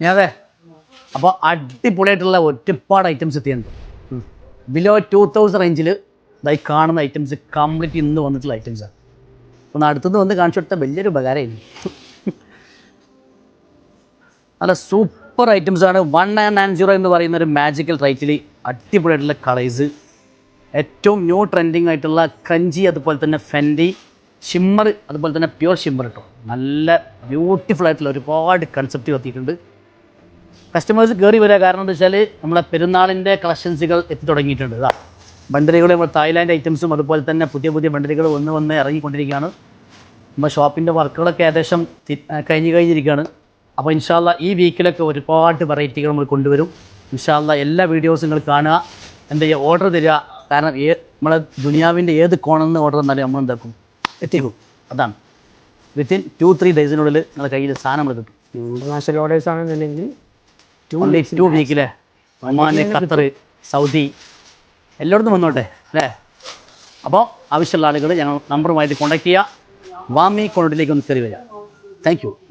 അതെ. അപ്പോൾ അടിപൊളിയായിട്ടുള്ള ഒരുപാട് ഐറ്റംസ് എത്തിയിട്ടുണ്ട്. ബിലോ 2000 റേഞ്ചിൽ ഇതായി കാണുന്ന ഐറ്റംസ് കംപ്ലീറ്റ് ഇന്ന് വന്നിട്ടുള്ള ഐറ്റംസാണ്. ഒന്ന് അടുത്തുനിന്ന് വന്ന് കാണിച്ചു കൊടുത്താൽ വലിയൊരു ഉപകാരമായിരുന്നു. നല്ല സൂപ്പർ ഐറ്റംസാണ്. 1990 എന്ന് പറയുന്ന ഒരു മാജിക്കൽ റേറ്റിൽ അടിപൊളിയായിട്ടുള്ള കളേഴ്സ്, ഏറ്റവും ന്യൂ ട്രെൻഡിങ് ആയിട്ടുള്ള ക്രഞ്ചി, അതുപോലെ തന്നെ ഫെൻഡി ഷിമ്മർ, അതുപോലെ തന്നെ പ്യുവർ ഷിമ്മർ കേട്ടോ. നല്ല ബ്യൂട്ടിഫുൾ ആയിട്ടുള്ള ഒരുപാട് കൺസെപ്റ്റ് എത്തിയിട്ടുണ്ട്. കസ്റ്റമേഴ്സ് കയറി വരിക, കാരണം എന്താ വെച്ചാൽ നമ്മളെ പെരുന്നാളിൻ്റെ കളക്ഷൻസുകൾ എത്തി തുടങ്ങിയിട്ടുണ്ട്. ഇതാ ബണ്ടലുകൾ, നമ്മൾ തായ്ലാൻഡ് ഐറ്റംസും അതുപോലെ തന്നെ പുതിയ പുതിയ ബണ്ടലുകൾ വന്ന് ഇറങ്ങിക്കൊണ്ടിരിക്കുകയാണ്. നമ്മൾ ഷോപ്പിൻ്റെ വർക്കുകളൊക്കെ ഏകദേശം കഴിഞ്ഞിരിക്കുകയാണ്. അപ്പോൾ ഇൻഷാ അല്ലാഹ് ഈ വീക്കിലൊക്കെ ഒരുപാട് വെറൈറ്റികൾ നമ്മൾ കൊണ്ടുവരും. ഇൻഷാ അല്ലാഹ് എല്ലാ വീഡിയോസും നിങ്ങൾ കാണുക, എന്താ ചെയ്യുക, ഓർഡർ തരിക. കാരണം നമ്മളെ ദുനിയാവിൻ്റെ ഏത് കോണിൽ നിന്ന് ഓർഡർ തന്നാലും നമ്മൾ എന്താക്കും, എത്തിക്കും. അതാണ് വിത്തിൻ 2-3 ഡേയ്സിനുള്ളിൽ നിങ്ങളുടെ കയ്യിൽ സാധനം നമ്മൾ കിട്ടും. ഇന്റർനാഷണൽ ഓർഡേഴ്സ് ആണെന്നുണ്ടെങ്കിൽ 2 വീക്കിലെ ഒമാൻ, ഖത്തർ, സൗദി എല്ലായിടത്തും വന്നോട്ടെ അല്ലേ. അപ്പോൾ ആവശ്യമുള്ള ആളുകൾ ഞങ്ങൾ നമ്പറുമായിട്ട് കോൺടാക്ട് ചെയ്യുക. വാമി കോൺടാക്റ്റിലേക്ക് ഒന്ന് കയറി വരിക. Thank you.